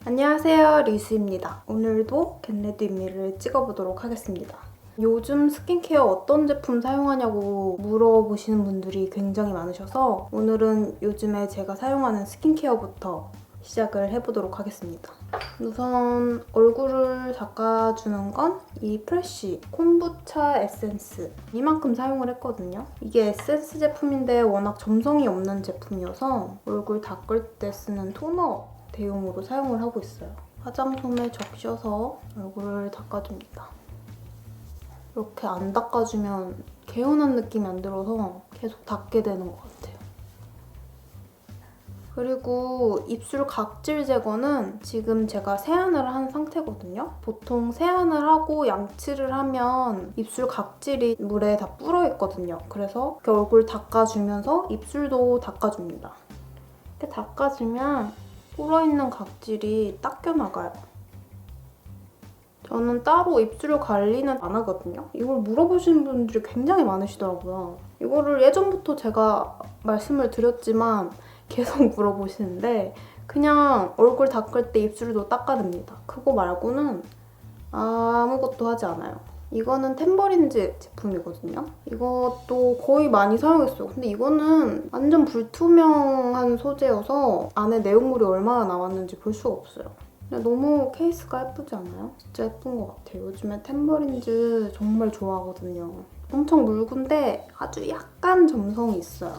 안녕하세요, 리수입니다. 오늘도 겟레디 미를 찍어보도록 하겠습니다. 요즘 스킨케어 어떤 제품 사용하냐고 물어보시는 분들이 굉장히 많으셔서 오늘은 요즘에 제가 사용하는 스킨케어부터 시작을 해보도록 하겠습니다. 우선 얼굴을 닦아주는 건 이 프레쉬 콤부차 에센스 이만큼 사용을 했거든요. 이게 에센스 제품인데 워낙 점성이 없는 제품이어서 얼굴 닦을 때 쓰는 토너 대용으로 사용을 하고 있어요. 화장솜에 적셔서 얼굴을 닦아줍니다. 이렇게 안 닦아주면 개운한 느낌이 안 들어서 계속 닦게 되는 것 같아요. 그리고 입술 각질 제거는 지금 제가 세안을 한 상태거든요. 보통 세안을 하고 양치를 하면 입술 각질이 물에 다 불어있거든요. 그래서 이렇게 얼굴 닦아주면서 입술도 닦아줍니다. 이렇게 닦아주면 불어있는 각질이 닦여나가요. 저는 따로 입술 관리는 안 하거든요. 이걸 물어보시는 분들이 굉장히 많으시더라고요. 이거를 예전부터 제가 말씀을 드렸지만 계속 물어보시는데 그냥 얼굴 닦을 때 입술도 닦아냅니다. 그거 말고는 아무것도 하지 않아요. 이거는 템버린즈 제품이거든요. 이것도 거의 많이 사용했어요. 근데 이거는 완전 불투명한 소재여서 안에 내용물이 얼마나 남았는지 볼 수가 없어요. 근데 너무 케이스가 예쁘지 않아요? 진짜 예쁜 것 같아요. 요즘에 템버린즈 정말 좋아하거든요. 엄청 묽은데 아주 약간 점성이 있어요.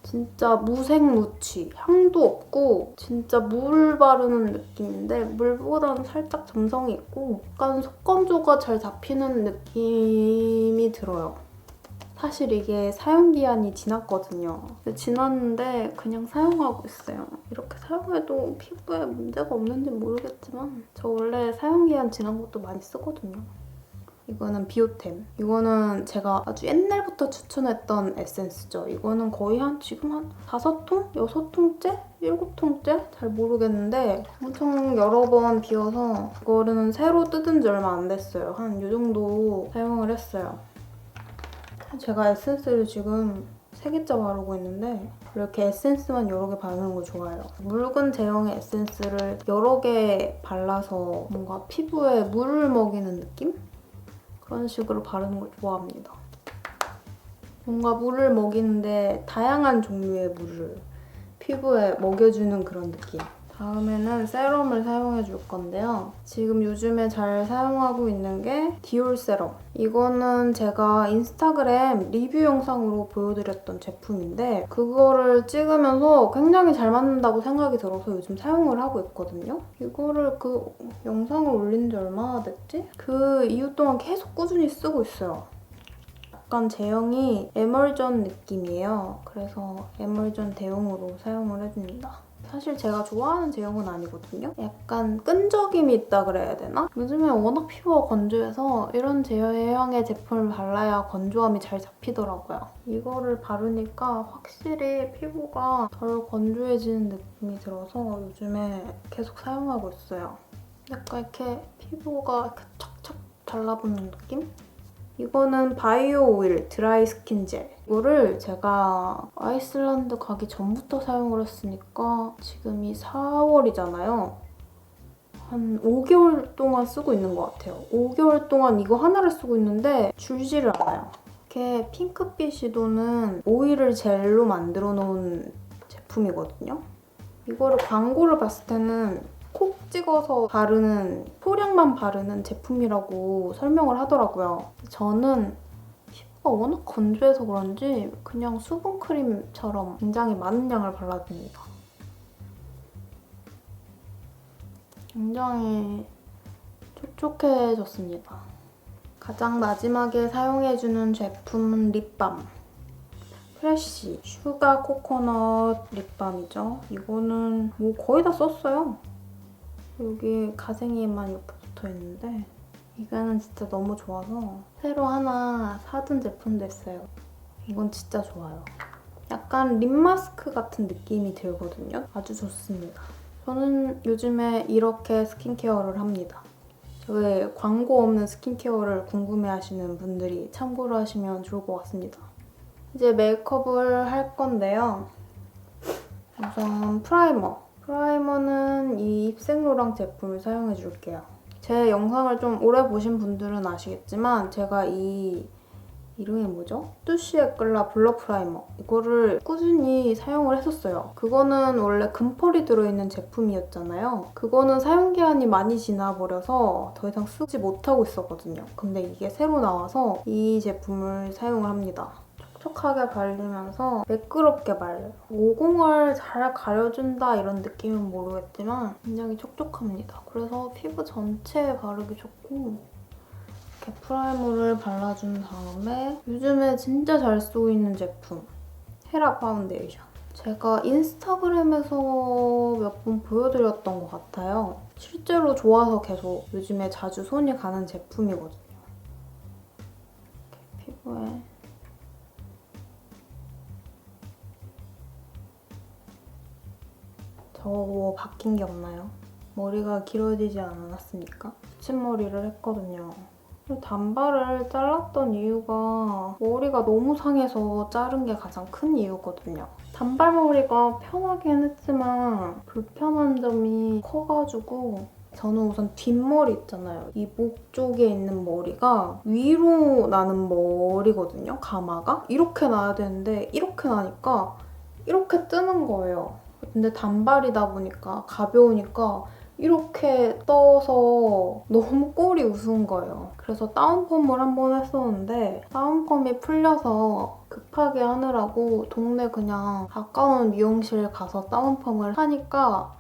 진짜 무색무취, 향도 없고 진짜 물 바르는 느낌인데 물보다는 살짝 점성이 있고 약간 속건조가 잘 잡히는 느낌이 들어요. 사실 이게 사용기한이 지났거든요. 지났는데 그냥 사용하고 있어요. 이렇게 사용해도 피부에 문제가 없는지 모르겠지만 저 원래 사용기한 지난 것도 많이 쓰거든요. 이거는 비오템. 이거는 제가 아주 옛날부터 추천했던 에센스죠. 이거는 거의 지금 한 5통? 6통째? 7통째? 잘 모르겠는데 엄청 여러 번 비워서 이거는 새로 뜯은 지 얼마 안 됐어요. 한 이 정도 사용을 했어요. 제가 에센스를 지금 3개째 바르고 있는데 이렇게 에센스만 여러 개 바르는 거 좋아해요. 묽은 제형의 에센스를 여러 개 발라서 뭔가 피부에 물을 먹이는 느낌? 그런 식으로 바르는 걸 좋아합니다. 뭔가 물을 먹이는데 다양한 종류의 물을 피부에 먹여주는 그런 느낌. 다음에는 세럼을 사용해줄 건데요. 지금 요즘에 잘 사용하고 있는 게 디올 세럼. 이거는 제가 인스타그램 리뷰 영상으로 보여드렸던 제품인데 그거를 찍으면서 굉장히 잘 맞는다고 생각이 들어서 요즘 사용을 하고 있거든요. 이거를 그 영상을 올린 지 얼마나 됐지? 그 이후 동안 계속 꾸준히 쓰고 있어요. 약간 제형이 에멀전 느낌이에요. 그래서 에멀전 대용으로 사용을 해줍니다. 사실 제가 좋아하는 제형은 아니거든요. 약간 끈적임이 있다 그래야 되나? 요즘에 워낙 피부가 건조해서 이런 제형의 제품을 발라야 건조함이 잘 잡히더라고요. 이거를 바르니까 확실히 피부가 덜 건조해지는 느낌이 들어서 요즘에 계속 사용하고 있어요. 약간 이렇게 피부가 이렇게 척척 달라붙는 느낌? 이거는 바이오 오일 드라이 스킨 젤. 이거를 제가 아이슬란드 가기 전부터 사용을 했으니까 지금이 4월이잖아요. 한 5개월 동안 쓰고 있는 것 같아요. 5개월 동안 이거 하나를 쓰고 있는데 줄지를 않아요. 이렇게 핑크빛이 도는 오일을 젤로 만들어 놓은 제품이거든요. 이거를 광고를 봤을 때는 콕 찍어서 바르는, 소량만 바르는 제품이라고 설명을 하더라고요. 저는 피부가 워낙 건조해서 그런지 그냥 수분크림처럼 굉장히 많은 양을 발라줍니다. 굉장히 촉촉해졌습니다. 가장 마지막에 사용해주는 제품은 립밤. 프레쉬 슈가 코코넛 립밤이죠. 이거는 뭐 거의 다 썼어요. 여기 가생이만 이렇게 붙어있는데 이거는 진짜 너무 좋아서 새로 하나 사둔 제품도 있어요. 이건 진짜 좋아요. 약간 립 마스크 같은 느낌이 들거든요. 아주 좋습니다. 저는 요즘에 이렇게 스킨케어를 합니다. 저의 광고 없는 스킨케어를 궁금해하시는 분들이 참고로 하시면 좋을 것 같습니다. 이제 메이크업을 할 건데요. 우선 프라이머. 프라이머는 이 입생로랑 제품을 사용해줄게요. 제 영상을 좀 오래 보신 분들은 아시겠지만 제가 이 이름이 뭐죠? 뚜시 에클라 블러 프라이머 이거를 꾸준히 사용을 했었어요. 그거는 원래 금펄이 들어있는 제품이었잖아요. 그거는 사용기한이 많이 지나버려서 더 이상 쓰지 못하고 있었거든요. 근데 이게 새로 나와서 이 제품을 사용을 합니다. 촉촉하게 발리면서 매끄럽게 말려요. 모공을 잘 가려준다 이런 느낌은 모르겠지만 굉장히 촉촉합니다. 그래서 피부 전체에 바르기 좋고 이렇게 프라이머를 발라준 다음에 요즘에 진짜 잘 쓰고 있는 제품 헤라 파운데이션. 제가 인스타그램에서 몇 번 보여드렸던 것 같아요. 실제로 좋아서 계속 요즘에 자주 손이 가는 제품이거든요. 이렇게 피부에 저 바뀐 게 없나요? 머리가 길어지지 않았습니까? 붙임머리를 했거든요. 단발을 잘랐던 이유가 머리가 너무 상해서 자른 게 가장 큰 이유거든요. 단발머리가 편하긴 했지만 불편한 점이 커가지고 저는 우선 뒷머리 있잖아요. 이 목 쪽에 있는 머리가 위로 나는 머리거든요, 가마가. 이렇게 나야 되는데 이렇게 나니까 이렇게 뜨는 거예요. 근데 단발이다 보니까 가벼우니까 이렇게 떠서 너무 꼴이 우스운 거예요. 그래서 다운펌을 한 번 했었는데 다운펌이 풀려서 급하게 하느라고 동네 그냥 가까운 미용실 가서 다운펌을 하니까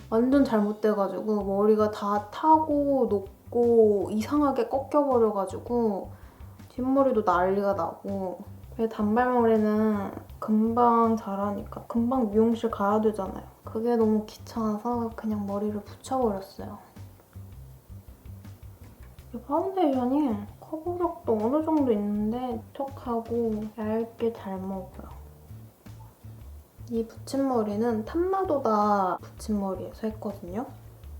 완전 잘못돼가지고 머리가 다 타고 녹고 이상하게 꺾여버려가지고 뒷머리도 난리가 나고 단발머리는 금방 자라니까 금방 미용실 가야 되잖아요. 그게 너무 귀찮아서 그냥 머리를 붙여버렸어요. 이 파운데이션이 커버력도 어느 정도 있는데 촉촉하고 얇게 잘 먹어요. 이 붙임머리는 탐마도다 붙임머리에서 했거든요.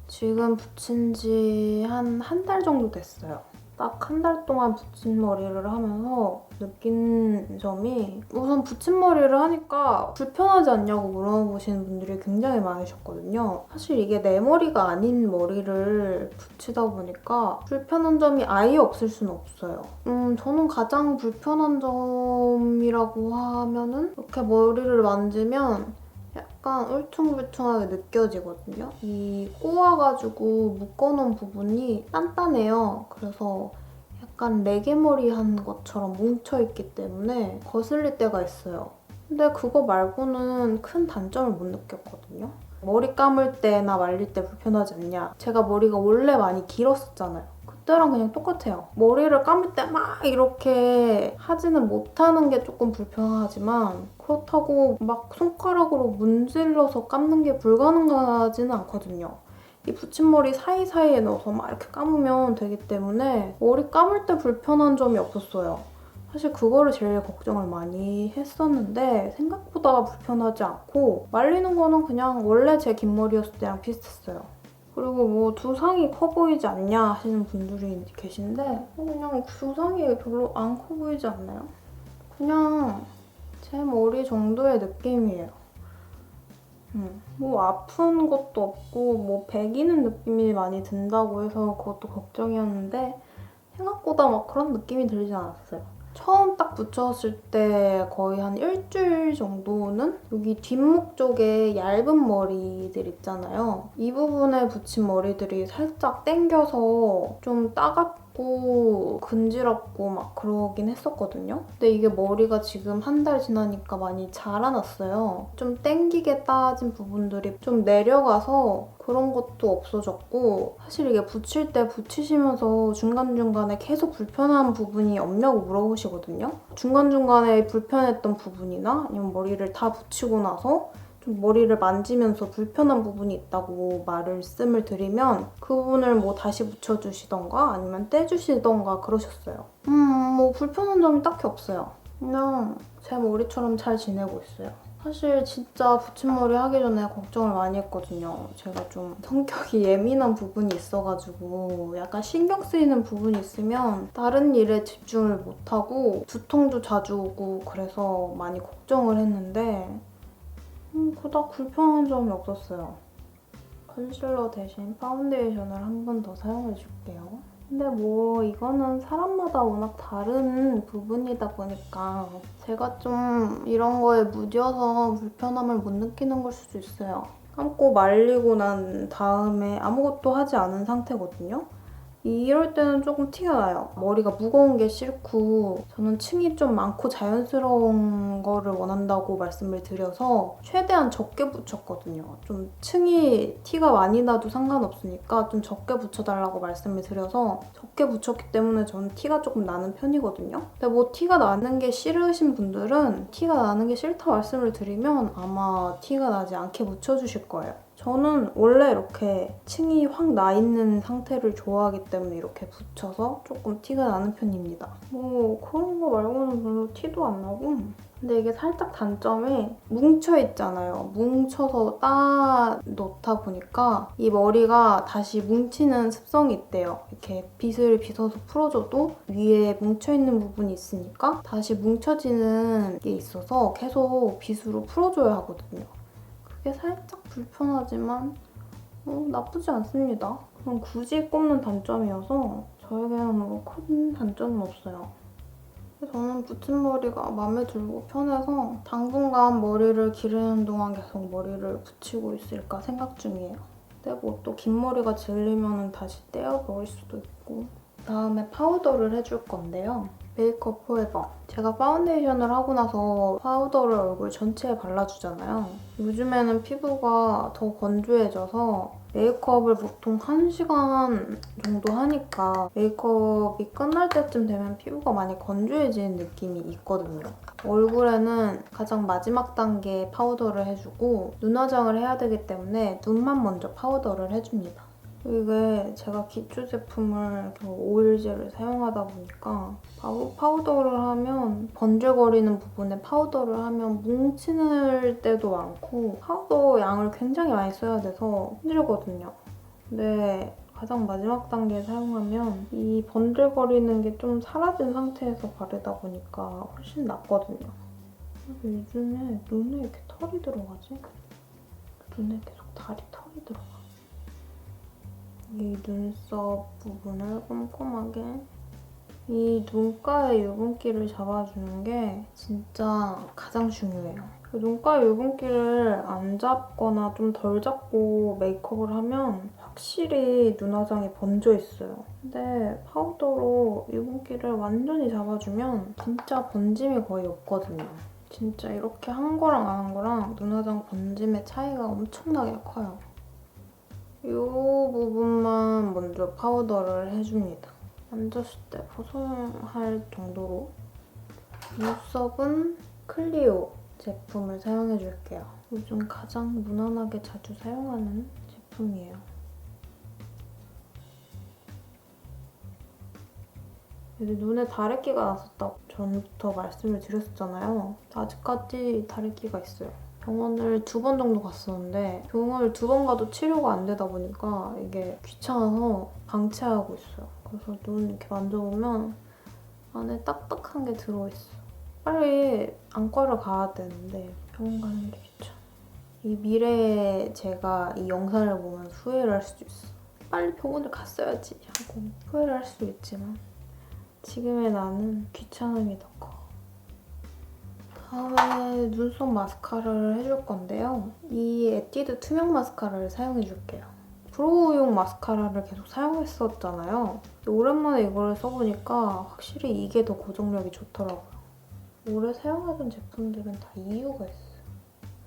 지금 붙인 지 한 달 정도 됐어요. 딱 한 달 동안 붙임머리를 하면서 느낀 점이 우선 붙임머리를 하니까 불편하지 않냐고 물어보시는 분들이 굉장히 많으셨거든요. 사실 이게 내 머리가 아닌 머리를 붙이다 보니까 불편한 점이 아예 없을 수는 없어요. 저는 가장 불편한 점이라고 하면은 이렇게 머리를 만지면 약간 울퉁불퉁하게 느껴지거든요. 이 꼬아가지고 묶어놓은 부분이 단단해요. 그래서 약간 레게머리 한 것처럼 뭉쳐있기 때문에 거슬릴 때가 있어요. 근데 그거 말고는 큰 단점을 못 느꼈거든요. 머리 감을 때나 말릴 때 불편하지 않냐? 제가 머리가 원래 많이 길었었잖아요. 그때랑 그냥 똑같아요. 머리를 감을 때 막 이렇게 하지는 못하는 게 조금 불편하지만 그렇다고 막 손가락으로 문질러서 감는 게 불가능하지는 않거든요. 이 붙임머리 사이사이에 넣어서 막 이렇게 감으면 되기 때문에 머리 감을 때 불편한 점이 없었어요. 사실 그거를 제일 걱정을 많이 했었는데 생각보다 불편하지 않고 말리는 거는 그냥 원래 제 긴 머리였을 때랑 비슷했어요. 그리고 뭐 두상이 커 보이지 않냐 하시는 분들이 계신데 그냥 두상이 별로 안 커 보이지 않나요? 그냥 제 머리 정도의 느낌이에요. 뭐 아픈 것도 없고 뭐 배기는 느낌이 많이 든다고 해서 그것도 걱정이었는데 생각보다 막 그런 느낌이 들지 않았어요. 처음 딱 붙였을 때 거의 한 일주일 정도는 여기 뒷목 쪽에 얇은 머리들 있잖아요. 이 부분에 붙인 머리들이 살짝 당겨서 좀 따갑고 근지럽고 막 그러긴 했었거든요. 근데 이게 머리가 지금 한 달 지나니까 많이 자라났어요. 좀 당기게 따진 부분들이 좀 내려가서 그런 것도 없어졌고 사실 이게 붙일 때 붙이시면서 중간중간에 계속 불편한 부분이 없냐고 물어보시거든요. 중간중간에 불편했던 부분이나 아니면 머리를 다 붙이고 나서 좀 머리를 만지면서 불편한 부분이 있다고 말씀을 드리면 그 부분을 뭐 다시 붙여주시던가 아니면 떼주시던가 그러셨어요. 뭐 불편한 점이 딱히 없어요. 그냥 제 머리처럼 잘 지내고 있어요. 사실 진짜 붙임머리 하기 전에 걱정을 많이 했거든요. 제가 좀 성격이 예민한 부분이 있어가지고 약간 신경 쓰이는 부분이 있으면 다른 일에 집중을 못하고 두통도 자주 오고 그래서 많이 걱정을 했는데 그닥 불편한 점이 없었어요. 컨실러 대신 파운데이션을 한 번 더 사용해줄게요. 근데 뭐 이거는 사람마다 워낙 다른 부분이다 보니까 제가 좀 이런 거에 무뎌서 불편함을 못 느끼는 걸 수도 있어요. 감고 말리고 난 다음에 아무것도 하지 않은 상태거든요. 이럴 때는 조금 티가 나요. 머리가 무거운 게 싫고 저는 층이 좀 많고 자연스러운 거를 원한다고 말씀을 드려서 최대한 적게 붙였거든요. 좀 층이 티가 많이 나도 상관없으니까 좀 적게 붙여달라고 말씀을 드려서 적게 붙였기 때문에 저는 티가 조금 나는 편이거든요. 근데 뭐 티가 나는 게 싫으신 분들은 티가 나는 게 싫다 말씀을 드리면 아마 티가 나지 않게 붙여주실 거예요. 저는 원래 이렇게 층이 확 나 있는 상태를 좋아하기 때문에 이렇게 붙여서 조금 티가 나는 편입니다. 뭐 그런 거 말고는 별로 티도 안 나고 근데 이게 살짝 단점이 뭉쳐있잖아요. 뭉쳐서 따 놓다 보니까 이 머리가 다시 뭉치는 습성이 있대요. 이렇게 빗을 빗어서 풀어줘도 위에 뭉쳐있는 부분이 있으니까 다시 뭉쳐지는 게 있어서 계속 빗으로 풀어줘야 하거든요. 그게 살짝 불편하지만 나쁘지 않습니다. 그럼 굳이 꼽는 단점이어서 저에게는 뭐 큰 단점은 없어요. 저는 붙임머리가 마음에 들고 편해서 당분간 머리를 기르는 동안 계속 머리를 붙이고 있을까 생각 중이에요. 근데 뭐 또 긴 머리가 질리면 다시 떼어버릴 수도 있고. 다음에 파우더를 해줄 건데요. 메이크업 포에버. 제가 파운데이션을 하고 나서 파우더를 얼굴 전체에 발라주잖아요. 요즘에는 피부가 더 건조해져서 메이크업을 보통 1시간 정도 하니까 메이크업이 끝날 때쯤 되면 피부가 많이 건조해지는 느낌이 있거든요. 얼굴에는 가장 마지막 단계 파우더를 해주고 눈 화장을 해야 되기 때문에 눈만 먼저 파우더를 해줍니다. 이게 제가 기초 제품을 오일젤을 사용하다 보니까 파우더를 하면 번질거리는 부분에 파우더를 하면 뭉치는 때도 많고 파우더 양을 굉장히 많이 써야 돼서 힘들거든요. 근데 가장 마지막 단계에 사용하면 이 번들거리는 게 좀 사라진 상태에서 바르다 보니까 훨씬 낫거든요. 그래서 요즘에 눈에 이렇게 털이 들어가지? 눈에 계속 털이 들어가. 이 눈썹 부분을 꼼꼼하게 이 눈가의 유분기를 잡아주는 게 진짜 가장 중요해요. 눈가의 유분기를 안 잡거나 좀 덜 잡고 메이크업을 하면 확실히 눈 화장이 번져 있어요. 근데 파우더로 유분기를 완전히 잡아주면 진짜 번짐이 거의 없거든요. 진짜 이렇게 한 거랑 안 한 거랑 눈 화장 번짐의 차이가 엄청나게 커요. 이 부분만 먼저 파우더를 해줍니다. 만졌을 때 보송할 정도로. 눈썹은 클리오 제품을 사용해줄게요. 요즘 가장 무난하게 자주 사용하는 제품이에요. 눈에 다래끼가 났었다고 전부터 말씀을 드렸었잖아요. 아직까지 다래끼가 있어요. 병원을 2번 정도 갔었는데 병원을 2번 가도 치료가 안 되다 보니까 이게 귀찮아서 방치하고 있어요. 그래서 눈 이렇게 만져보면 안에 딱딱한 게 들어있어요. 빨리 안과를 가야 되는데 병원 가는 게 귀찮아. 이 미래에 제가 이 영상을 보면 후회를 할 수도 있어. 빨리 병원을 갔어야지 하고 후회를 할 수도 있지만 지금의 나는 귀찮음이 더 커. 다음에 눈썹 마스카라를 해줄 건데요. 이 에뛰드 투명 마스카라를 사용해줄게요. 브로우용 마스카라를 계속 사용했었잖아요. 오랜만에 이걸 써보니까 확실히 이게 더 고정력이 좋더라고요. 오래 사용하던 제품들은 다 이유가 있어요.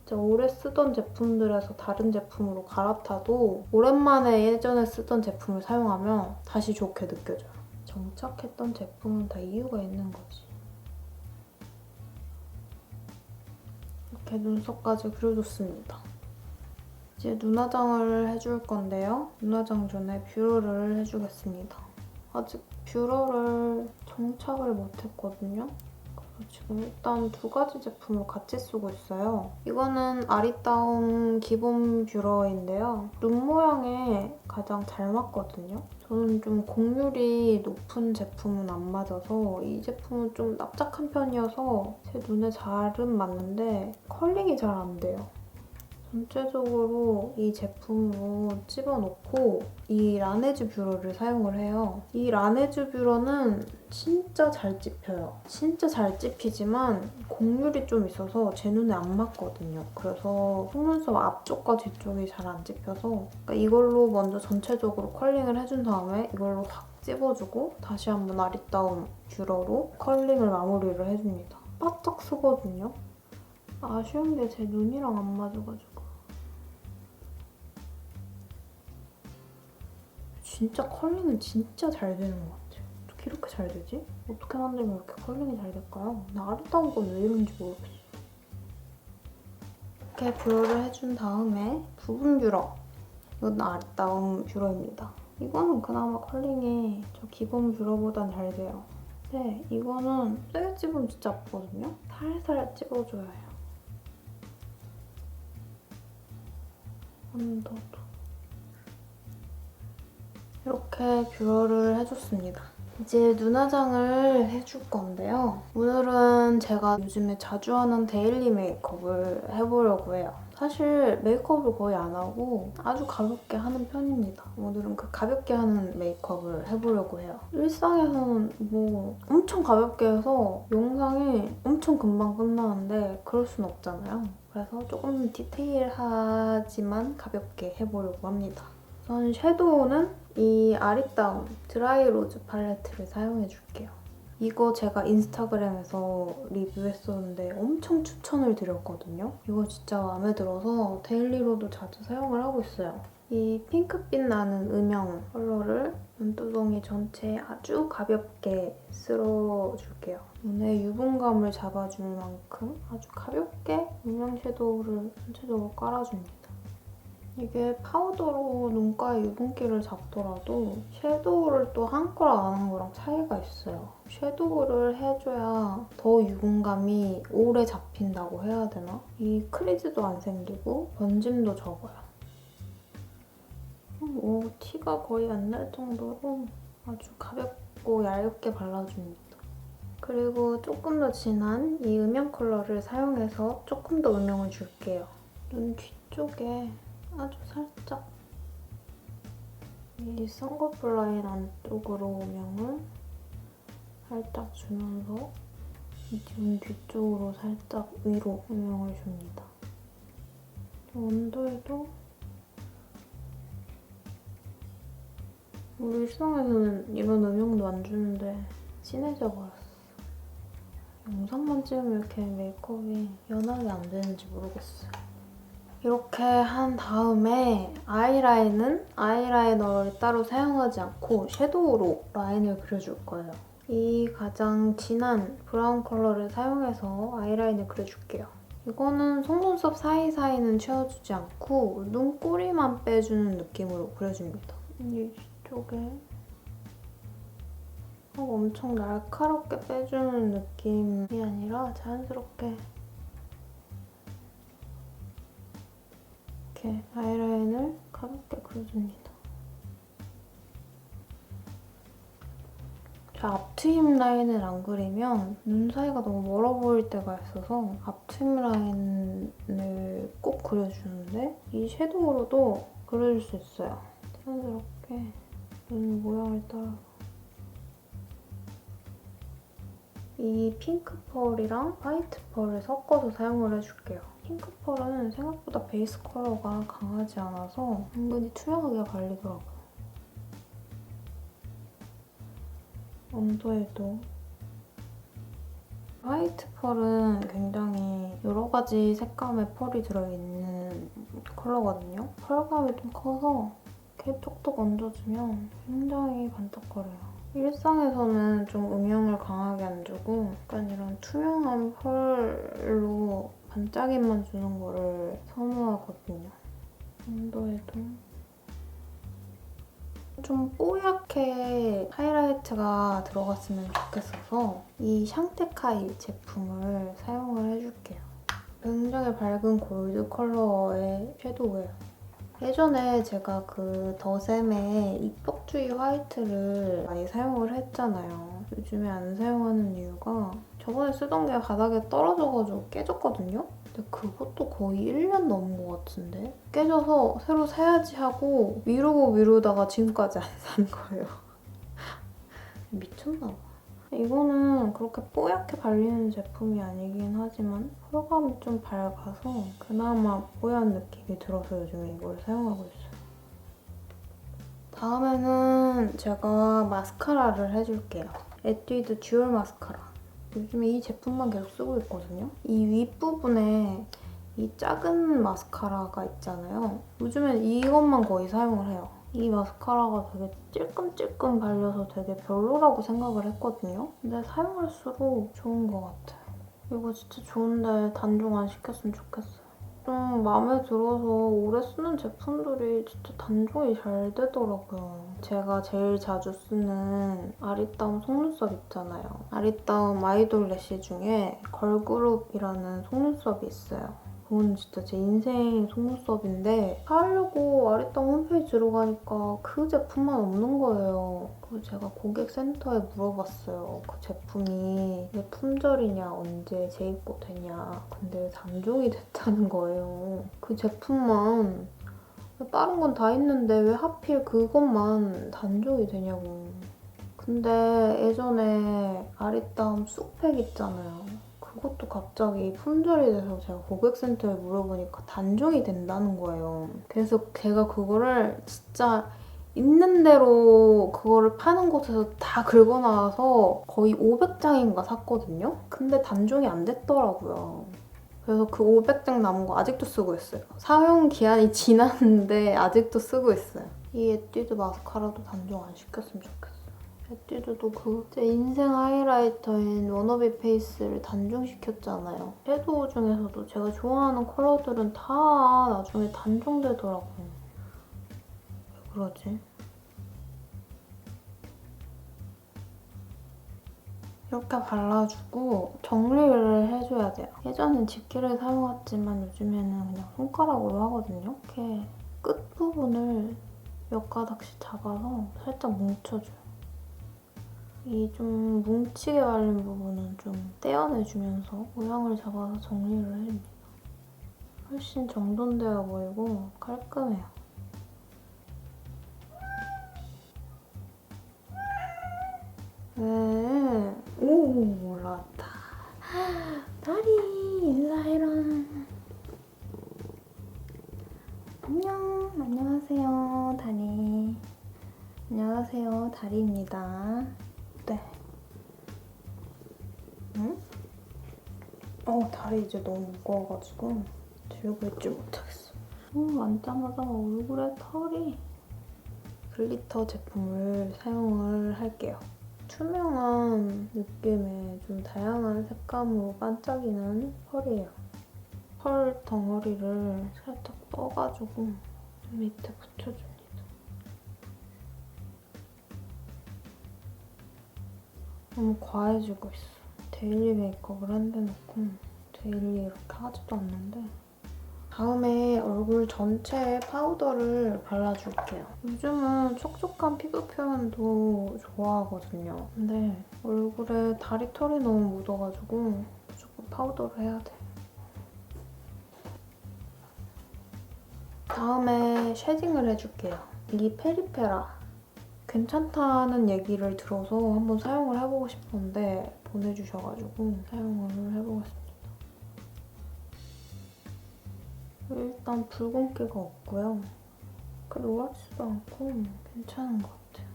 진짜 오래 쓰던 제품들에서 다른 제품으로 갈아타도 오랜만에 예전에 쓰던 제품을 사용하면 다시 좋게 느껴져요. 정착했던 제품은 다 이유가 있는 거지. 이렇게 눈썹까지 그려줬습니다. 이제 눈화장을 해줄 건데요. 눈화장 전에 뷰러를 해주겠습니다. 아직 뷰러를 정착을 못했거든요. 그래서 지금 일단 2가지 제품을 같이 쓰고 있어요. 이거는 아리따움 기본 뷰러인데요. 눈 모양에 가장 잘 맞거든요. 저는 좀 곡률이 높은 제품은 안 맞아서 이 제품은 좀 납작한 편이어서 제 눈에 잘은 맞는데 컬링이 잘 안 돼요. 전체적으로 이 제품으로 집어넣고 이 라네즈 뷰러를 사용을 해요. 이 라네즈 뷰러는 진짜 잘 찝혀요. 진짜 잘 찝히지만 곡률이 좀 있어서 제 눈에 안 맞거든요. 그래서 속눈썹 앞쪽과 뒤쪽이 잘 안 찝혀서 그러니까 이걸로 먼저 전체적으로 컬링을 해준 다음에 이걸로 확 찝어주고 다시 한번 아리따움 뷰러로 컬링을 마무리를 해줍니다. 바짝 쓰거든요. 아쉬운 게 제 눈이랑 안 맞아가지고. 진짜 컬링은 진짜 잘 되는 것 같아요. 어떻게 이렇게 잘 되지? 어떻게 만들면 이렇게 컬링이 잘 될까요? 나 아리따운 건 왜 이런지 모르겠어. 이렇게 뷰러를 해준 다음에 부분 뷰러. 이건 아리따움 뷰러입니다. 이거는 그나마 컬링이 저 기본 뷰러보단 잘 돼요. 근데 이거는 세게 찝으면 진짜 아프거든요? 살살 찝어줘야 해요. 한 번 더. 이렇게 뷰러를 해줬습니다. 이제 눈화장을 해줄 건데요. 오늘은 제가 요즘에 자주 하는 데일리 메이크업을 해보려고 해요. 사실 메이크업을 거의 안 하고 아주 가볍게 하는 편입니다. 오늘은 그 가볍게 하는 메이크업을 해보려고 해요. 일상에서는 뭐 엄청 가볍게 해서 영상이 엄청 금방 끝나는데 그럴 순 없잖아요. 그래서 조금 디테일하지만 가볍게 해보려고 합니다. 우선 섀도우는 이 아리따움 드라이 로즈 팔레트를 사용해줄게요. 이거 제가 인스타그램에서 리뷰했었는데 엄청 추천을 드렸거든요. 이거 진짜 마음에 들어서 데일리로도 자주 사용을 하고 있어요. 이 핑크빛 나는 음영 컬러를 눈두덩이 전체에 아주 가볍게 쓸어줄게요. 눈의 유분감을 잡아줄 만큼 아주 가볍게 음영 섀도우를 전체적으로 깔아줍니다. 이게 파우더로 눈가에 유분기를 잡더라도 섀도우를 또 한 거랑 안 한 거랑 차이가 있어요. 섀도우를 해줘야 더 유분감이 오래 잡힌다고 해야 되나? 이 크리즈도 안 생기고 번짐도 적어요. 오, 티가 거의 안 날 정도로 아주 가볍고 얇게 발라줍니다. 그리고 조금 더 진한 이 음영 컬러를 사용해서 조금 더 음영을 줄게요. 눈 뒤쪽에 아주 살짝 이 쌍꺼풀 라인 안쪽으로 음영을 살짝 주면서 이 눈 뒤쪽으로 살짝 위로 음영을 줍니다. 언더에도 우리 일상에서는 이런 음영도 안 주는데 진해져 버렸어. 영상만 찍으면 이렇게 메이크업이 연하게 안 되는지 모르겠어요. 이렇게 한 다음에 아이라인은 아이라이너를 따로 사용하지 않고 섀도우로 라인을 그려줄 거예요. 이 가장 진한 브라운 컬러를 사용해서 아이라인을 그려줄게요. 이거는 속눈썹 사이사이는 채워주지 않고 눈꼬리만 빼주는 느낌으로 그려줍니다. 이쪽에 엄청 날카롭게 빼주는 느낌이 아니라 자연스럽게 이렇게 아이라인을 가볍게 그려줍니다. 저 앞트임 라인을 안 그리면 눈 사이가 너무 멀어 보일 때가 있어서 앞트임 라인을 꼭 그려주는데 이 섀도우로도 그려줄 수 있어요. 자연스럽게 눈 모양을 따라 이 핑크 펄이랑 화이트 펄을 섞어서 사용을 해줄게요. 핑크 펄은 생각보다 베이스 컬러가 강하지 않아서 은근히 투명하게 발리더라고요. 언더에도 화이트 펄은 굉장히 여러 가지 색감의 펄이 들어있는 컬러거든요. 펄감이 좀 커서 이렇게 톡톡 얹어주면 굉장히 반짝거려요. 일상에서는 좀 음영을 강하게 안 주고 약간 이런 투명한 펄로 반짝임만 주는 거를 선호하거든요. 언더에도 좀 뽀얗게 하이라이트가 들어갔으면 좋겠어서 이 샹테카이 제품을 사용을 해줄게요. 굉장히 밝은 골드 컬러의 섀도우예요. 예전에 제가 그 더샘의 입덕주의 화이트를 많이 사용을 했잖아요. 요즘에 안 사용하는 이유가 저번에 쓰던 게 바닥에 떨어져가지고 깨졌거든요? 근데 그것도 거의 1년 넘은 것 같은데? 깨져서 새로 사야지 하고 미루다가 지금까지 안 산 거예요. 미쳤나 봐. 이거는 그렇게 뽀얗게 발리는 제품이 아니긴 하지만 펄감이 좀 밝아서 그나마 뽀얀 느낌이 들어서 요즘에 이걸 사용하고 있어요. 다음에는 제가 마스카라를 해줄게요. 에뛰드 듀얼 마스카라. 요즘에 이 제품만 계속 쓰고 있거든요. 이 윗부분에 이 작은 마스카라가 있잖아요. 요즘엔 이것만 거의 사용을 해요. 이 마스카라가 되게 찔끔찔끔 발려서 되게 별로라고 생각을 했거든요. 근데 사용할수록 좋은 것 같아요. 이거 진짜 좋은데 단종 안 시켰으면 좋겠어요. 좀 마음에 들어서 오래 쓰는 제품들이 진짜 단종이 잘 되더라고요. 제가 제일 자주 쓰는 아리따움 속눈썹 있잖아요. 아리따움 아이돌 래쉬 중에 걸그룹이라는 속눈썹이 있어요. 그건 진짜 제 인생 속눈썹인데 사려고 아리따움 홈페이지 들어가니까 그 제품만 없는 거예요. 그래서 제가 고객센터에 물어봤어요. 그 제품이 왜 품절이냐, 언제 재입고 되냐. 근데 단종이 됐다는 거예요. 그 제품만 다른 건 다 있는데 왜 하필 그것만 단종이 되냐고. 근데 예전에 아리따움 쑥팩 있잖아요. 그것도 갑자기 품절이 돼서 제가 고객센터에 물어보니까 단종이 된다는 거예요. 그래서 제가 그거를 진짜 있는 대로 그거를 파는 곳에서 다 긁어놔서 거의 500장인가 샀거든요? 근데 단종이 안 됐더라고요. 그래서 그 500장 남은 거 아직도 쓰고 있어요. 사용 기한이 지났는데 아직도 쓰고 있어요. 이 에뛰드 마스카라도 단종 안 시켰으면 좋겠어요. 에뛰드도 제 인생 하이라이터인 워너비 페이스를 단종시켰잖아요. 섀도우 중에서도 제가 좋아하는 컬러들은 다 나중에 단종되더라고요. 왜 그러지? 이렇게 발라주고 정리를 해줘야 돼요. 예전엔 집게를 사용했지만 요즘에는 그냥 손가락으로 하거든요. 이렇게 끝부분을 몇 가닥씩 잡아서 살짝 뭉쳐줘요. 이 좀 뭉치게 발린 부분은 좀 떼어내주면서 모양을 잡아서 정리를 해줍니다. 훨씬 정돈되어 보이고 깔끔해요. 네. 오, 올라왔다. 다리, 일라이라. 안녕, 안녕하세요, 다리. 안녕하세요, 다리입니다. 네. 응? 다리 이제 너무 무거워가지고 들고 있지 못하겠어. 앉자마자 얼굴에 털이. 글리터 제품을 사용을 할게요. 투명한 느낌의 좀 다양한 색감으로 반짝이는 펄이에요. 펄 덩어리를 살짝 떠가지고 밑에 붙여줍니다. 너무 과해지고 있어. 데일리 메이크업을 한 대 놓고 데일리 이렇게 하지도 않는데 다음에 얼굴 전체에 파우더를 발라줄게요. 요즘은 촉촉한 피부 표현도 좋아하거든요. 근데 얼굴에 다리 털이 너무 묻어가지고 무조건 파우더를 해야 돼. 다음에 쉐딩을 해줄게요. 이 페리페라. 괜찮다는 얘기를 들어서 한번 사용을 해보고 싶었는데 보내주셔가지고 사용을 해보겠습니다. 일단 붉은기가 없고요. 노랗지도 않고 괜찮은 것 같아요.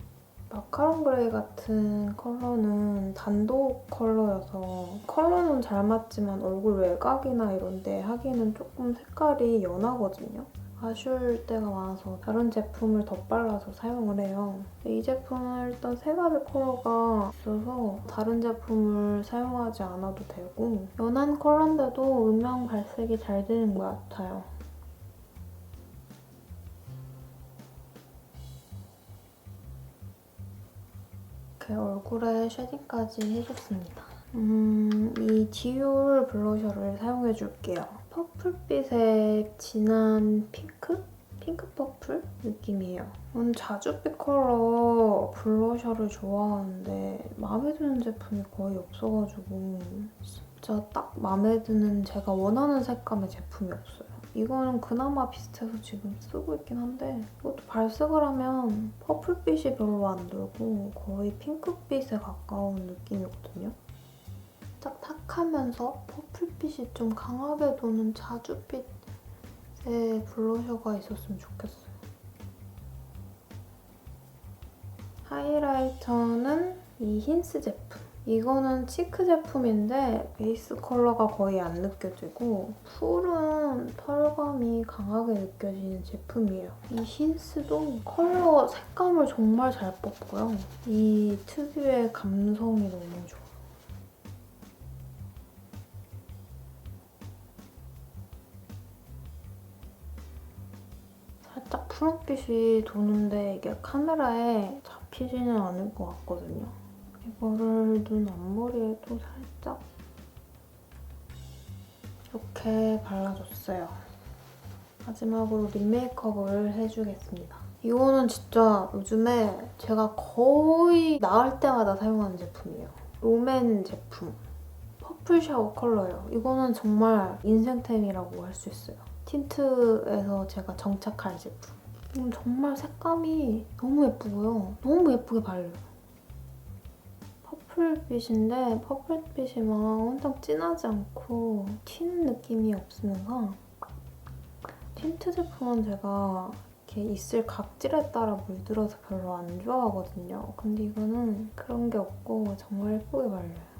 마카롱 그레이 같은 컬러는 단독 컬러여서 컬러는 잘 맞지만 얼굴 외곽이나 이런 데 하기에는 조금 색깔이 연하거든요. 아쉬울 때가 많아서 다른 제품을 덧발라서 사용을 해요. 이 제품은 일단 3가지 컬러가 있어서 다른 제품을 사용하지 않아도 되고 연한 컬러인데도 음영 발색이 잘 되는 것 같아요. 이렇게 얼굴에 쉐딩까지 해줬습니다. 이 디올 블러셔를 사용해줄게요. 퍼플빛의 진한 핑크? 핑크 퍼플 느낌이에요. 저는 자주빛 컬러 블러셔를 좋아하는데 마음에 드는 제품이 거의 없어가지고 진짜 딱 마음에 드는 제가 원하는 색감의 제품이 없어요. 이거는 그나마 비슷해서 지금 쓰고 있긴 한데 이것도 발색을 하면 퍼플빛이 별로 안 돌고 거의 핑크빛에 가까운 느낌이거든요. 살짝 탁하면서 퍼플빛이 좀 강하게 도는 자주빛의 블러셔가 있었으면 좋겠어요. 하이라이터는 이 힌스 제품. 이거는 치크 제품인데 베이스 컬러가 거의 안 느껴지고 푸른 펄감이 강하게 느껴지는 제품이에요. 이 힌스도 컬러 색감을 정말 잘 뽑고요. 이 특유의 감성이 너무 좋아요. 살짝 푸른빛이 도는데 이게 카메라에 잡히지는 않을 것 같거든요. 이거를 눈 앞머리에도 살짝 이렇게 발라줬어요. 마지막으로 립 메이크업을 해주겠습니다. 이거는 진짜 요즘에 제가 거의 나을 때마다 사용하는 제품이에요. 롬앤 제품. 퍼플 샤워 컬러예요. 이거는 정말 인생템이라고 할 수 있어요. 틴트에서 제가 정착할 제품. 이건 정말 색감이 너무 예쁘고요. 너무 예쁘게 발려요. 퍼플빛인데 퍼플빛이 막 엄청 진하지 않고 튀는 느낌이 없으면서 틴트 제품은 제가 이렇게 입술 각질에 따라 물들어서 별로 안 좋아하거든요. 근데 이거는 그런 게 없고 정말 예쁘게 발려요.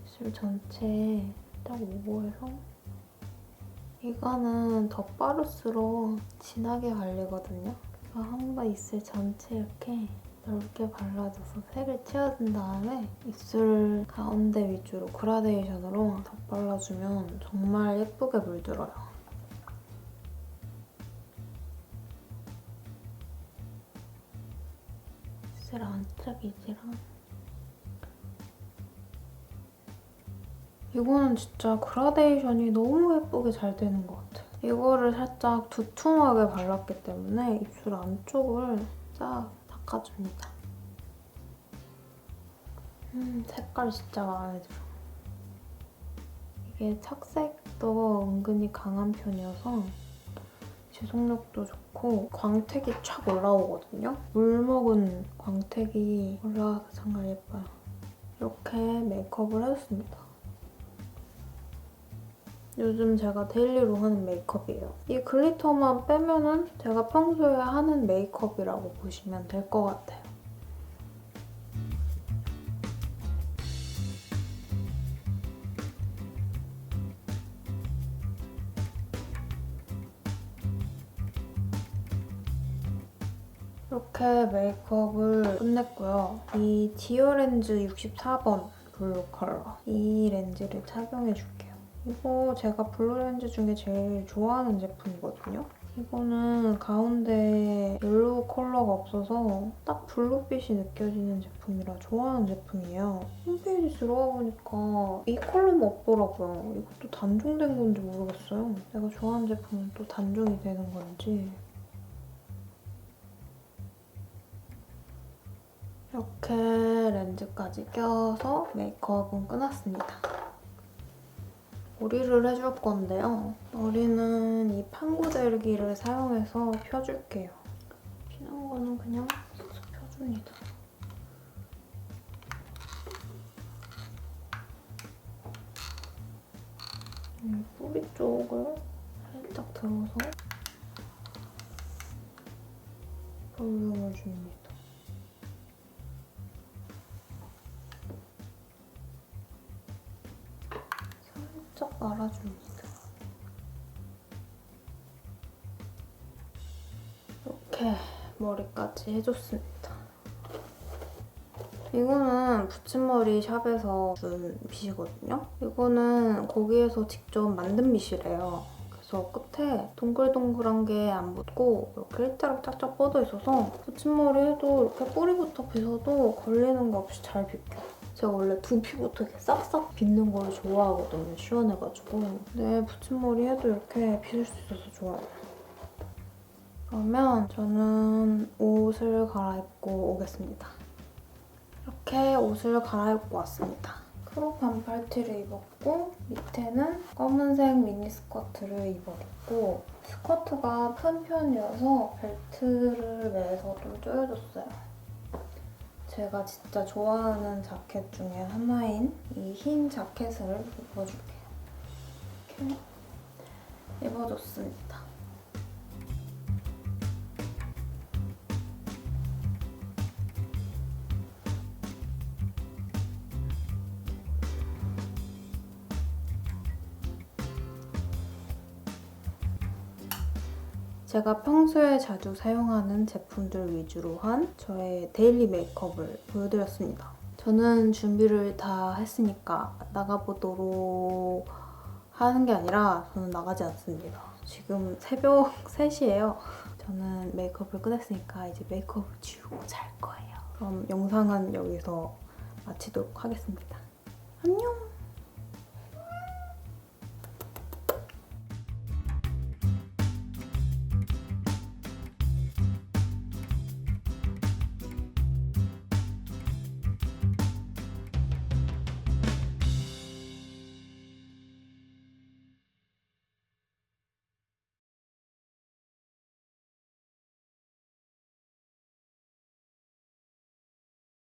입술 전체에 딱 오버해서 이거는 덧바루스로 진하게 발리거든요. 그래서 한번 입술 전체 이렇게 넓게 발라줘서 색을 채워준 다음에 입술 가운데 위주로 그라데이션으로 덧발라주면 정말 예쁘게 물들어요. 입술 안쪽 이지랑 이거는 진짜 그라데이션이 너무 예쁘게 잘 되는 것 같아요. 이거를 살짝 두툼하게 발랐기 때문에 입술 안쪽을 싹 닦아줍니다. 색깔 진짜 마음에 들어. 이게 착색도 은근히 강한 편이어서 지속력도 좋고 광택이 촥 올라오거든요. 물 먹은 광택이 올라와서 정말 예뻐요. 이렇게 메이크업을 해줬습니다. 요즘 제가 데일리로 하는 메이크업이에요. 이 글리터만 빼면은 제가 평소에 하는 메이크업이라고 보시면 될 것 같아요. 이렇게 메이크업을 끝냈고요. 이 디오렌즈 64번 블루 컬러 이 렌즈를 착용해줄게요. 이거 제가 블루 렌즈 중에 제일 좋아하는 제품이거든요. 이거는 가운데 옐로우 컬러가 없어서 딱 블루빛이 느껴지는 제품이라 좋아하는 제품이에요. 홈페이지 들어가 보니까 이 컬러만 없더라고요. 이것도 단종된 건지 모르겠어요. 내가 좋아하는 제품은 또 단종이 되는 건지. 이렇게 렌즈까지 껴서 메이크업은 끝났습니다. 머리를 해줄 건데요. 머리는 이 판고데기를 사용해서 펴줄게요. 피는 거는 그냥 슥슥 펴줍니다. 뿌리 쪽을 살짝 들어서 볼륨을 줍니다. 살짝 말아줍니다. 이렇게 머리까지 해줬습니다. 이거는 붙임머리 샵에서 준 빗이거든요. 이거는 거기에서 직접 만든 빗이래요. 그래서 끝에 동글동글한 게 안 붙고 이렇게 일자로 쫙쫙 뻗어 있어서 붙임머리 해도 이렇게 뿌리부터 빗어도 걸리는 거 없이 잘 빗겨요. 제가 원래 두피부터 이렇게 싹싹 빗는 걸 좋아하거든요. 시원해가지고. 근데 붙임머리 해도 이렇게 빗을 수 있어서 좋아요. 그러면 저는 옷을 갈아입고 오겠습니다. 이렇게 옷을 갈아입고 왔습니다. 크롭 반팔티를 입었고 밑에는 검은색 미니스커트를 입어줬고 스커트가 큰 편이어서 벨트를 매서 좀 조여줬어요. 제가 진짜 좋아하는 자켓 중에 하나인 이 흰 자켓을 입어줄게요. 이렇게 입어줬습니다. 제가 평소에 자주 사용하는 제품들 위주로 한 저의 데일리 메이크업을 보여드렸습니다. 저는 준비를 다 했으니까 나가보도록 하는 게 아니라 저는 나가지 않습니다. 지금 새벽 3시예요. 저는 메이크업을 끝냈으니까 이제 메이크업을 지우고 잘 거예요. 그럼 영상은 여기서 마치도록 하겠습니다. 안녕!